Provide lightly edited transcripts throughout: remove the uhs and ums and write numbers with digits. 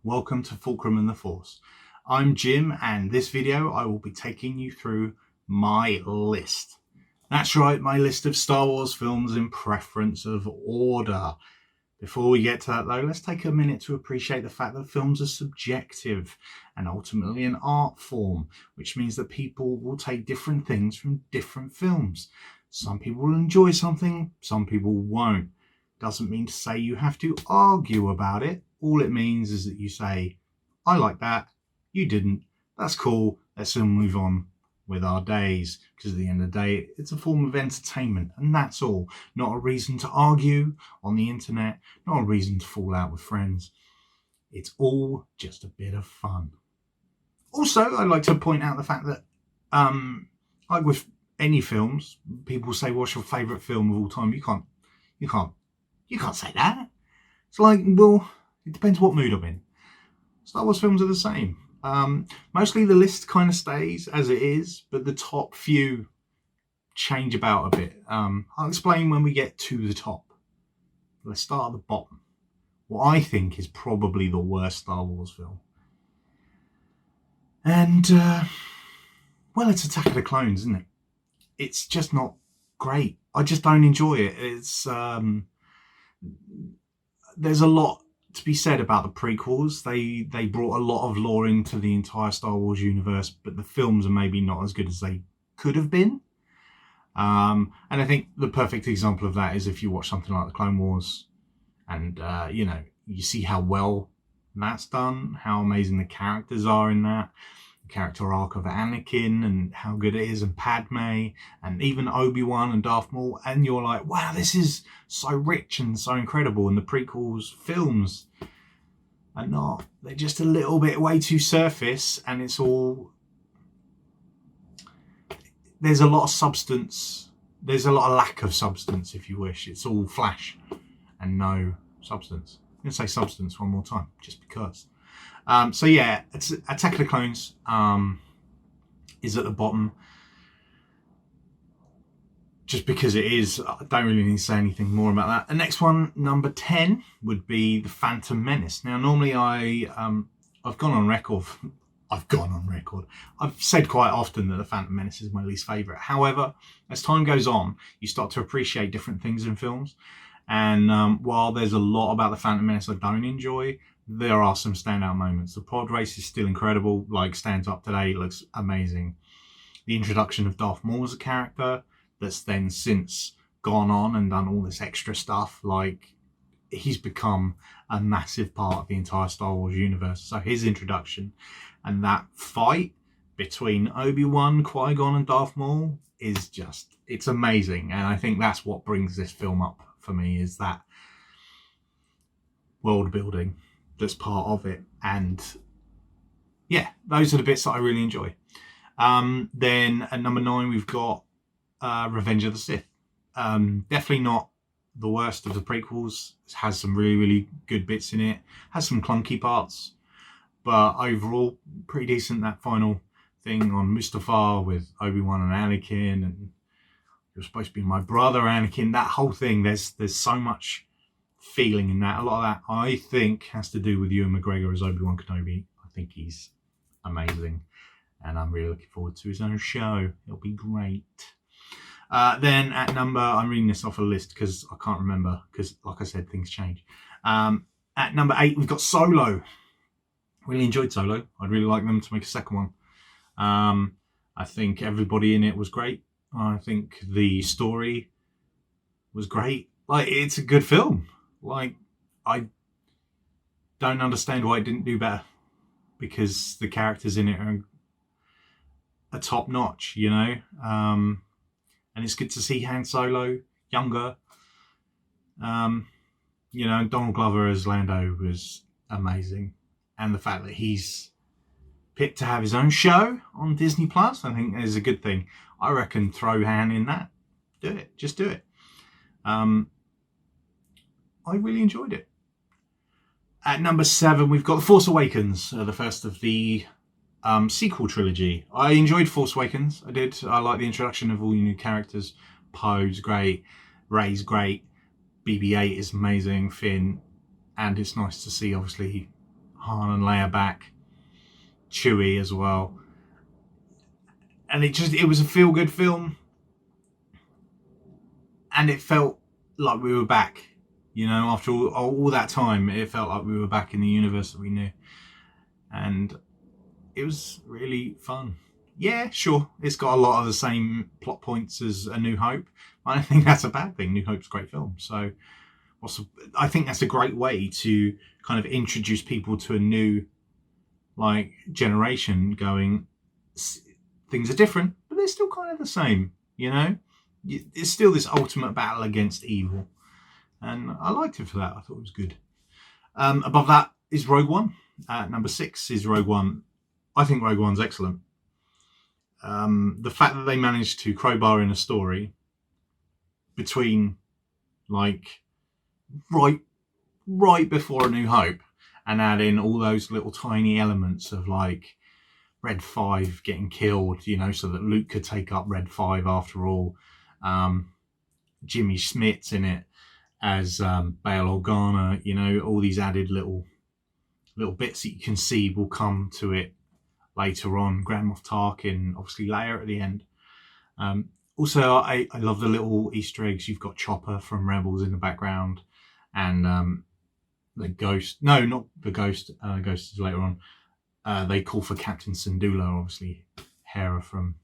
welcome to Fulcrum and the Force. I'm Jim, and this video I will be taking you through my list. That's right, my list of Star Wars films in preference of order. Before we get to that though, let's take a minute to appreciate the fact that films are subjective and ultimately an art form, which means that people will take different things from different films. Some people will enjoy something, some people won't. Doesn't mean to say you have to argue about it. All it means is that you say, I like that, you didn't, that's cool, let's move on with our days. Because at the end of the day, it's a form of entertainment, and that's all. Not a reason to argue on the internet, not a reason to fall out with friends. It's all just a bit of fun. Also, I'd like to point out the fact that, like with any films, people say, what's your favourite film of all time? You can't say that. It's like, well, it depends what mood I'm in. Star Wars films are the same. Mostly the list kind of stays as it is, but the top few change about a bit. I'll explain when we get to the top. Let's start at the bottom. What I think is probably the worst Star Wars film. And, well, it's Attack of the Clones, isn't it? It's just not great. I just don't enjoy it. It's, there's a lot to be said about the prequels. They brought a lot of lore into the entire Star Wars universe, but the films are maybe not as good as they could have been. And I think the perfect example of that is if you watch something like the Clone Wars, and you see how well that's done, how amazing the characters are in that, the character arc of Anakin and how good it is, and Padme, and even Obi-Wan and Darth Maul, and you're like, wow, this is so rich and so incredible. And the prequels films are not. They're just a little bit way too surface, and it's all, there's a lot of substance, there's a lot of lack of substance, if you wish. It's all flash and no substance. I'm going to say substance one more time, just because. So yeah, it's Attack of the Clones is at the bottom. Just because it is, I don't really need to say anything more about that. The next one, number 10, would be The Phantom Menace. Now, normally I've gone on record. I've said quite often that The Phantom Menace is my least favourite. However, as time goes on, you start to appreciate different things in films. And while there's a lot about The Phantom Menace I don't enjoy, there are some standout moments. The pod race is still incredible, like stands up today, looks amazing. The introduction of Darth Maul as a character that's then since gone on and done all this extra stuff, like he's become a massive part of the entire Star Wars universe. So his introduction and that fight between Obi-Wan, Qui-Gon and Darth Maul is just, it's amazing. And I think that's what brings this film up for me, is that world building that's part of it. And yeah, those are the bits that I really enjoy. Then at number 9, we've got Revenge of the Sith. Definitely not the worst of the prequels. It has some really, really good bits in it. Has some clunky parts, but overall pretty decent. That final thing on Mustafar with Obi-Wan and Anakin, and you're supposed to be my brother, Anakin. That whole thing, there's so much feeling in that. A lot of that, I think, has to do with Ewan McGregor as Obi-Wan Kenobi. I think he's amazing, and I'm really looking forward to his own show. It'll be great. Then at number, I'm reading this off a list because I can't remember, because like I said, things change. At number 8, we've got Solo. Really enjoyed Solo. I'd really like them to make a second one. I think everybody in it was great. I think the story was great. Like, it's a good film. Like, I don't understand why it didn't do better, because the characters in it are top notch, and it's good to see Han Solo younger. Donald Glover as Lando was amazing, and the fact that he's picked to have his own show on Disney Plus, I think is a good thing. I reckon throw Han in that. Do it. Just do it. I really enjoyed it. At number 7, we've got The Force Awakens, the first of the sequel trilogy. I enjoyed Force Awakens. I did. I like the introduction of all your new characters. Poe's great. Rey's great. BB-8 is amazing. Finn. And it's nice to see, obviously, Han and Leia back, Chewie as well. And it was a feel-good film. And it felt like we were back. You know, after all that time, it felt like we were back in the universe that we knew. And it was really fun. Yeah, sure, it's got a lot of the same plot points as A New Hope. I don't think that's a bad thing. New Hope's a great film. So I think that's a great way to kind of introduce people to a new generation going, things are different, but they're still kind of the same, you know? It's still this ultimate battle against evil. And I liked it for that. I thought it was good. Above that is Rogue One. Number 6 is Rogue One. I think Rogue One's excellent. The fact that they managed to crowbar in a story between right before A New Hope and add in all those little tiny elements of Red 5 getting killed, you know, so that Luke could take up Red 5 after all. Jimmy Smits in it as Bail Organa, you know, all these added little bits that you can see will come to it later on. Grand Moff Tarkin, obviously Leia at the end. Also, I love the little Easter eggs. You've got Chopper from Rebels in the background, and the Ghost. No, not the Ghost. Ghost is later on. They call for Captain Syndulla, obviously Hera from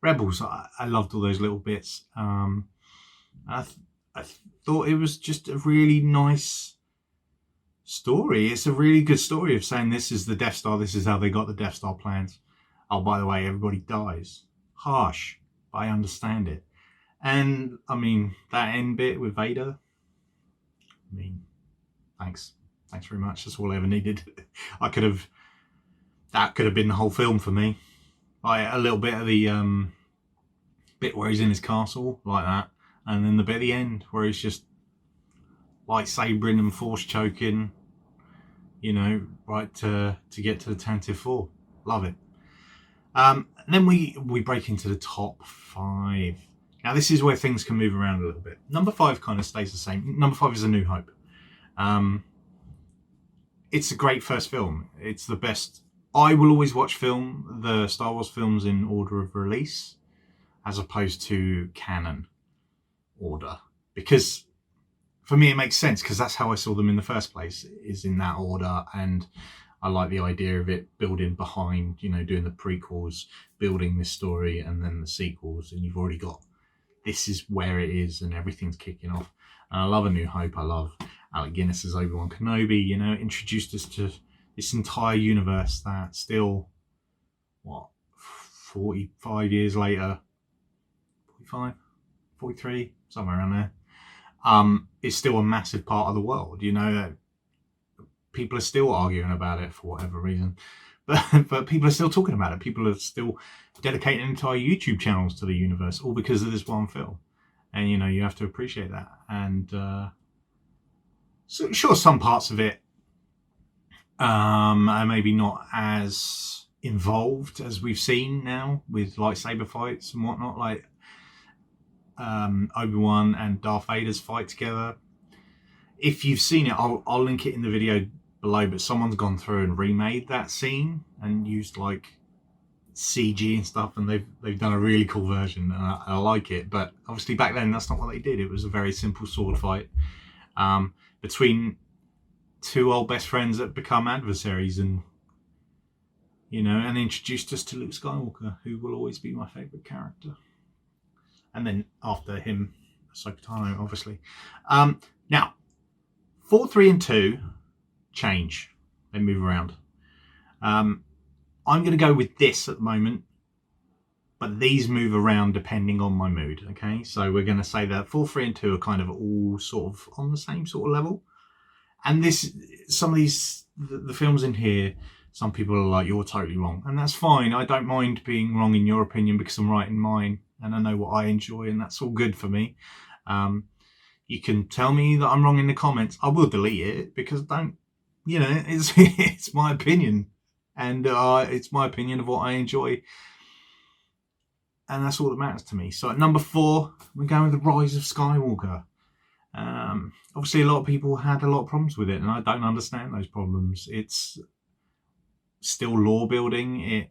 Rebels. I loved all those little bits. I thought it was just a really nice story. It's a really good story of saying this is the Death Star, this is how they got the Death Star plans. Oh, by the way, everybody dies. Harsh, but I understand it. And I mean, that end bit with Vader, I mean, thanks very much. That's all I ever needed. That could have been the whole film for me. A little bit of the bit where he's in his castle, like that, and then the bit at the end where he's just lightsabering and force choking, you know, right to get to the Tantive 4. Love it. Then we break into the top 5. Now this is where things can move around a little bit. Number 5 kind of stays the same. Number 5 is A New Hope. It's a great first film. It's the best. I will always watch the Star Wars films in order of release, as opposed to canon order, because for me it makes sense, because that's how I saw them in the first place, is in that order. And I like the idea of it building behind, you know, doing the prequels, building this story, and then the sequels, and you've already got, this is where it is and everything's kicking off. And I love A New Hope. I love Alec Guinness as Obi-Wan Kenobi, you know, introduced us to this entire universe that still, 45 years later, 45, 43, somewhere around there, is still a massive part of the world. You know, that people are still arguing about it for whatever reason, but people are still talking about it. People are still dedicating entire YouTube channels to the universe, all because of this one film. And, you know, you have to appreciate that. And so sure, some parts of it are maybe not as involved as we've seen now with lightsaber fights and whatnot, like Obi-Wan and Darth Vader's fight together. If you've seen it, I'll link it in the video below, but someone's gone through and remade that scene and used CG and stuff, and they've done a really cool version, and I like it. But obviously back then that's not what they did. It was a very simple sword fight between two old best friends that become adversaries, and you know, and introduced us to Luke Skywalker, who will always be my favourite character. And then after him, Ahsoka Tano, obviously. Now, 4, 3, and 2 change. They move around. I'm going to go with this at the moment, but these move around depending on my mood, okay? So we're going to say that 4, 3, and 2 are kind of all sort of on the same sort of level. And some of these, the films in here, some people are like, you're totally wrong. And that's fine. I don't mind being wrong in your opinion, because I'm right in mine. And I know what I enjoy, and that's all good for me. You can tell me that I'm wrong in the comments. I will delete it, because it's my opinion. And it's my opinion of what I enjoy. And that's all that matters to me. So at number 4, we're going with The Rise of Skywalker. Obviously, a lot of people had a lot of problems with it, and I don't understand those problems. It's still lore building.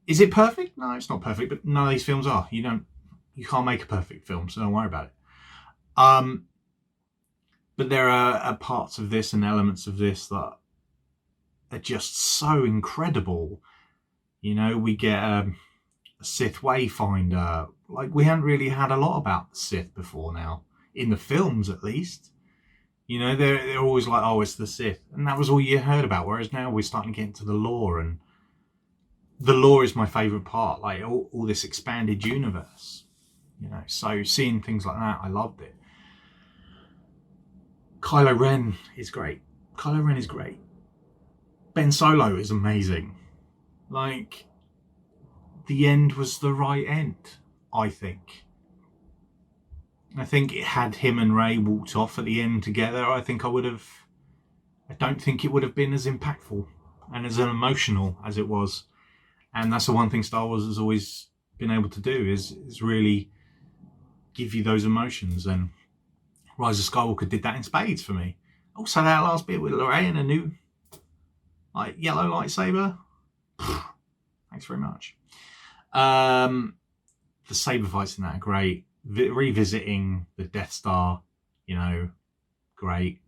Is it perfect? No, it's not perfect, but none of these films are. You can't make a perfect film, so don't worry about it. But there are parts of this and elements of this that are just so incredible. We get a Sith Wayfinder. Like, we hadn't really had a lot about the Sith before now, in the films at least. They're always like, oh, it's the Sith. And that was all you heard about, whereas now we're starting to get into the lore, and the lore is my favourite part, like all this expanded universe. So seeing things like that, I loved it. Kylo Ren is great. Ben Solo is amazing. Like, the end was the right end, I think. I think it had him and Rey walked off at the end together. I don't think it would have been as impactful and as emotional as it was. And that's the one thing Star Wars has always been able to do, is really give you those emotions. And Rise of Skywalker did that in spades for me. Also, that last bit with Rey and a new yellow lightsaber. Thanks very much. The saber fights in that are great. Revisiting the Death Star, great.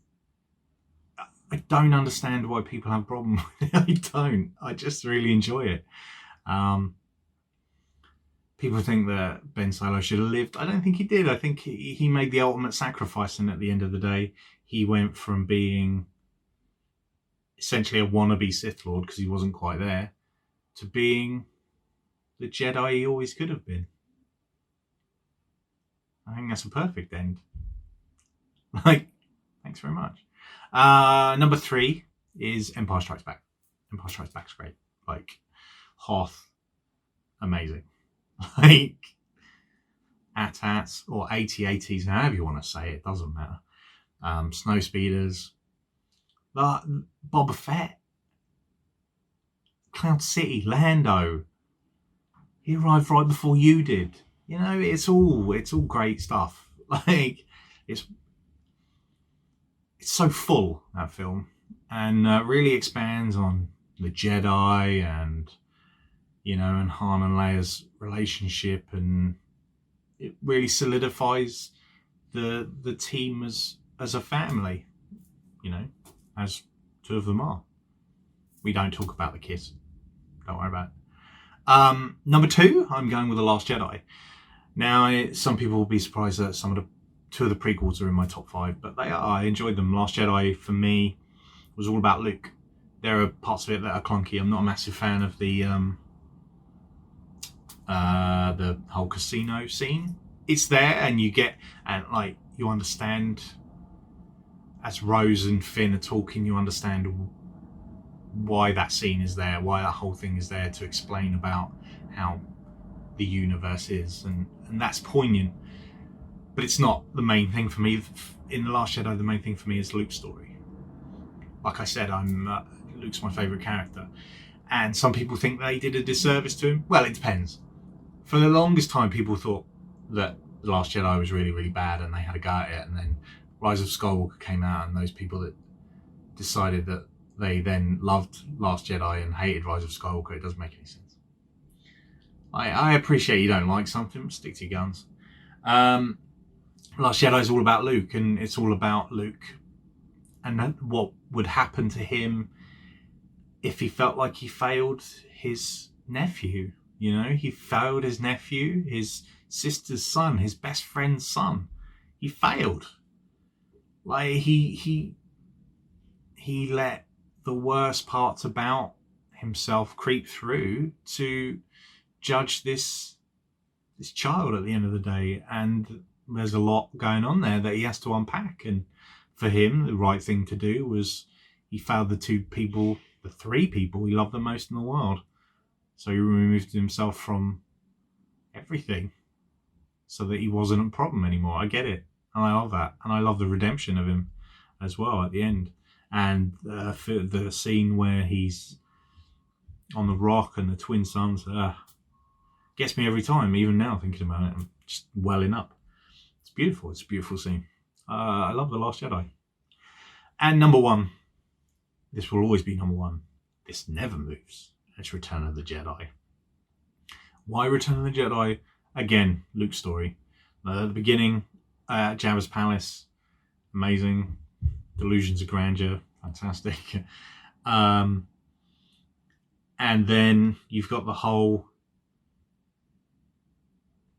I don't understand why people have a problem with it. I don't. I just really enjoy it. People think that Ben Solo should have lived. I don't think he did. I think he made the ultimate sacrifice, and at the end of the day, he went from being essentially a wannabe Sith Lord, because he wasn't quite there, to being the Jedi he always could have been. I think that's a perfect end. Thanks very much. Number 3 is Empire Strikes Back. Empire Strikes Back's great. Hoth, amazing. AT-ATs or AT-ATs, however you want to say it, doesn't matter. Snow speeders. Boba Fett. Cloud City, Lando. He arrived right before you did. It's all great stuff. It's so full, that film, and really expands on the Jedi and and Han and Leia's relationship, and it really solidifies the team as a family. As two of them are. We don't talk about the kids. Don't worry about it. Number 2, I'm going with The Last Jedi. Now, some people will be surprised that two of the prequels are in my top 5, but they are. I enjoyed them. Last Jedi, for me, was all about Luke. There are parts of it that are clunky. I'm not a massive fan of the whole casino scene. It's there, and you understand, as Rose and Finn are talking, you understand why that scene is there, why that whole thing is there, to explain about how the universe is, and that's poignant. But it's not the main thing for me. In The Last Jedi, the main thing for me is Luke's story. Like I said, Luke's my favourite character, and some people think they did a disservice to him. Well, it depends. For the longest time, people thought that The Last Jedi was really, really bad, and they had a go at it, and then Rise of Skywalker came out, and those people that decided that they then loved Last Jedi and hated Rise of Skywalker, it doesn't make any sense. I appreciate you don't like something, stick to your guns. Last Jedi is all about Luke, and it's all about Luke and what would happen to him if he felt like he failed his nephew. He failed his nephew, his sister's son, his best friend's son. He failed. He let the worst parts about himself creep through to judge this child at the end of the day, and there's a lot going on there that he has to unpack. And for him, the right thing to do was, he failed the 3 people he loved the most in the world, so he removed himself from everything so that he wasn't a problem anymore. I get it, and I love that, and I love the redemption of him as well at the end. And the scene where he's on the rock and the twin sons gets me every time. Even now, thinking about it, I'm just welling up. It's beautiful. It's a beautiful scene. I love The Last Jedi. And number 1, this will always be number 1, this never moves. It's Return of the Jedi. Why Return of the Jedi? Again, Luke's story. The beginning, Jabba's palace, amazing. Delusions of grandeur, fantastic. And then you've got the whole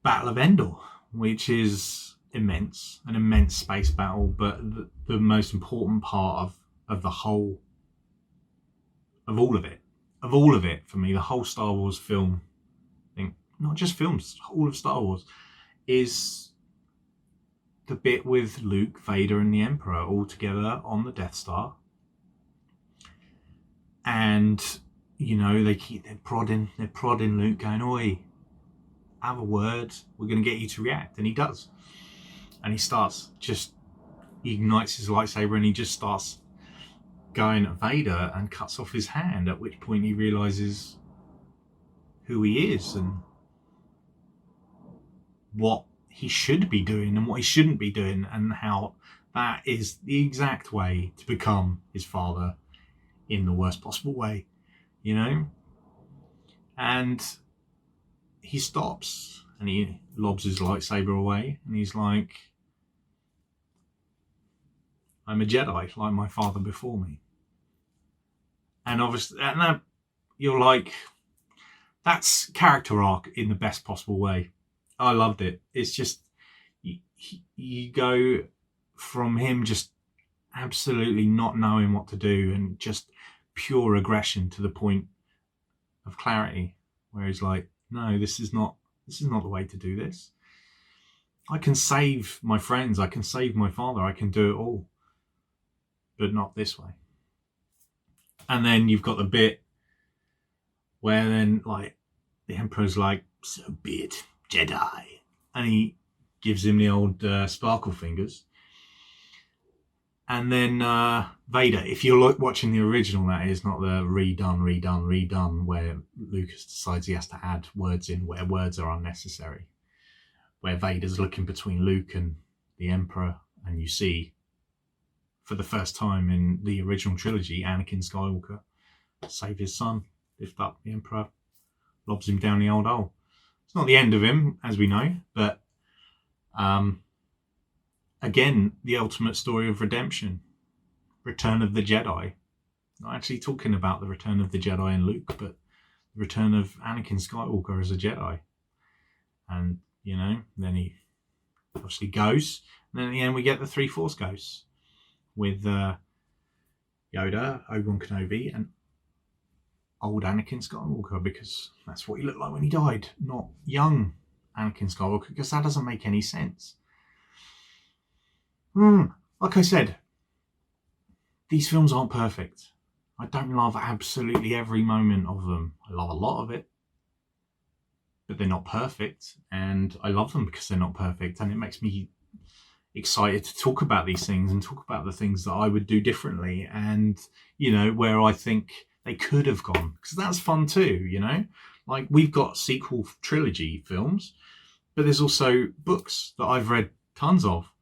Battle of Endor, which is immense, an immense space battle, but the most important part of the whole, of all of it for me, the whole Star Wars film thing, not just films, all of Star Wars, is the bit with Luke, Vader, and the Emperor all together on the Death Star. And, they're prodding Luke, going, oi, have a word, we're going to get you to react. And he does. And he ignites his lightsaber and he just starts going at Vader and cuts off his hand, at which point he realizes who he is and what he should be doing and what he shouldn't be doing, and how that is the exact way to become his father in the worst possible way, And he stops and he lobs his lightsaber away and he's like, I'm a Jedi like my father before me. And obviously, and you're like, that's character arc in the best possible way. I loved it. It's just, you go from him just absolutely not knowing what to do and just pure aggression to the point of clarity, where he's like, no, this is not the way to do this. I can save my friends, I can save my father, I can do it all, but not this way. And then you've got the bit where then, like, the Emperor's like, so be it, Jedi. And he gives him the old sparkle fingers. And then Vader, if you're watching the original, that is, not the redone, where Lucas decides he has to add words in where words are unnecessary. Where Vader's looking between Luke and the Emperor, and you see, for the first time in the original trilogy, Anakin Skywalker save his son, lift up the Emperor, lobs him down the old hole. It's not the end of him, as we know, but again, the ultimate story of redemption, Return of the Jedi. Not actually talking about the return of the Jedi and Luke, but the return of Anakin Skywalker as a Jedi. And, then he obviously goes. And then at the end we get the 3 Force Ghosts with Yoda, Obi-Wan Kenobi, and old Anakin Skywalker, because that's what he looked like when he died, not young Anakin Skywalker, because that doesn't make any sense. Like I said, these films aren't perfect. I don't love absolutely every moment of them. I love a lot of it, but they're not perfect, and I love them because they're not perfect, and it makes me excited to talk about these things and talk about the things that I would do differently, and where I think they could have gone, because that's fun too. Like, we've got sequel trilogy films, but there's also books that I've read tons of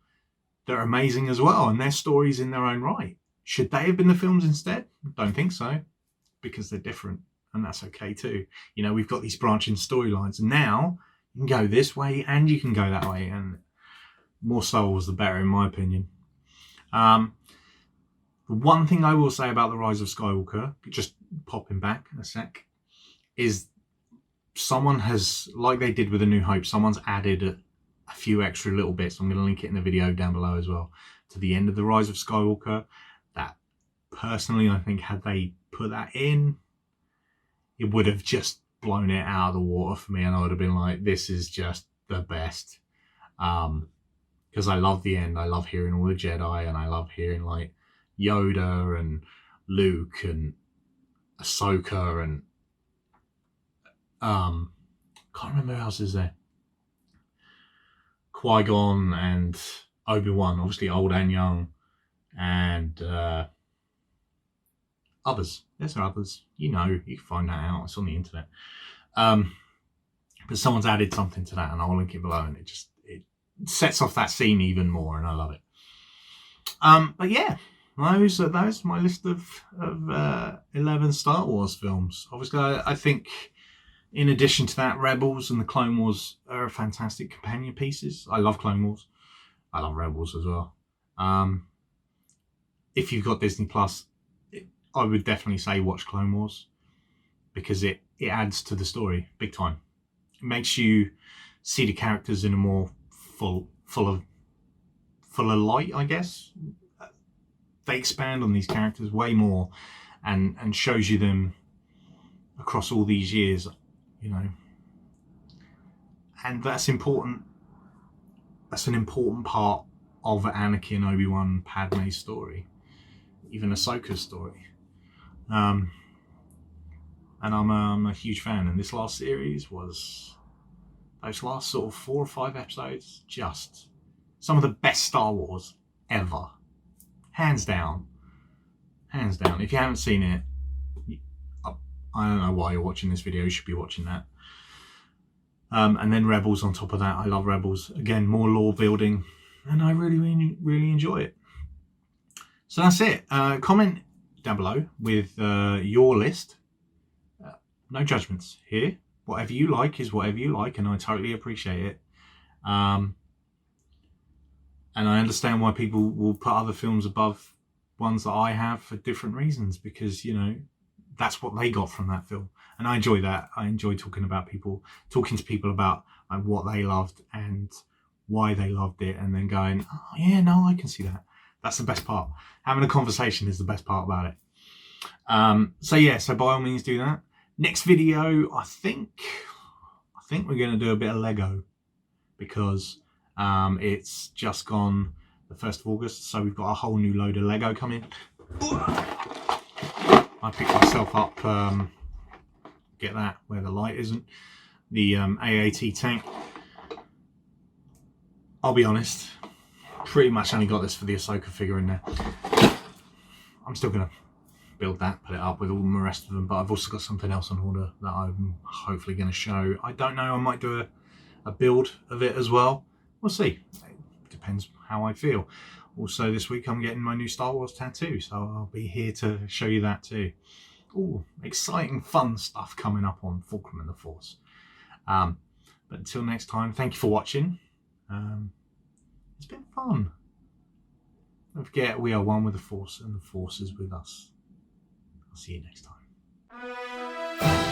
that are amazing as well, and they're stories in their own right. Should they have been the films instead? Don't think so, because they're different, and that's okay too. We've got these branching storylines, and now you can go this way and you can go that way, and more Star Wars the better, in my opinion. The one thing I will say about The Rise of Skywalker, just popping back a sec, is someone has, like they did with A New Hope, someone's added a few extra little bits. I'm going to link it in the video down below as well, to the end of The Rise of Skywalker, that personally I think, had they put that in, it would have just blown it out of the water for me, and I would have been like, this is just the best. Because I love the end. I love hearing all the Jedi, and I love hearing like Yoda and Luke and Ahsoka and can't remember who else is there. Qui-Gon and Obi-Wan, obviously old and young, and others. There's others. You can find that out. It's on the internet. But someone's added something to that, and I'll link it below, and it sets off that scene even more, and I love it. But yeah, those are my list of 11 Star Wars films. Obviously, I think in addition to that, Rebels and the Clone Wars are fantastic companion pieces. I love Clone Wars. I love Rebels as well. If you've got Disney Plus, I would definitely say watch Clone Wars because it adds to the story big time. It makes you see the characters in a more full of light, I guess. They expand on these characters way more and shows you them across all these years, you know. And that's important. That's an important part of Anakin, Obi-Wan, Padme's story, even Ahsoka's story. And I'm a huge fan. And this last series was, those last sort of 4 or 5 episodes, just some of the best Star Wars ever. Hands down. Hands down. If you haven't seen it, I don't know why you're watching this video. You should be watching that. And then Rebels on top of that. I love Rebels. Again, more lore building. And I really, really enjoy it. So that's it. Comment down below with your list. No judgments here. Whatever you like is whatever you like, and I totally appreciate it. And I understand why people will put other films above ones that I have for different reasons, because, you know, that's what they got from that film. And I enjoy that. I enjoy talking to people about like, what they loved and why they loved it, and then going, oh yeah, no, I can see that. That's the best part. Having a conversation is the best part about it. So yeah, so by all means do that. Next video, I think we're going to do a bit of Lego, because it's just gone the 1st of August, so we've got a whole new load of Lego coming. I picked myself up, get that where the light isn't, the AAT tank. I'll be honest, pretty much only got this for the Ahsoka figure in there. I'm still going to build that, put it up with all the rest of them, but I've also got something else on order that I'm hopefully going to show. I don't know, I might do a build of it as well. We'll see. It depends how I feel. Also this week I'm getting my new Star Wars tattoo, so I'll be here to show you that too. Ooh, exciting, fun stuff coming up on Fulcrum and the Force. But until next time, thank you for watching. It's been fun. Don't forget, we are one with the Force, and the Force is with us. I'll see you next time.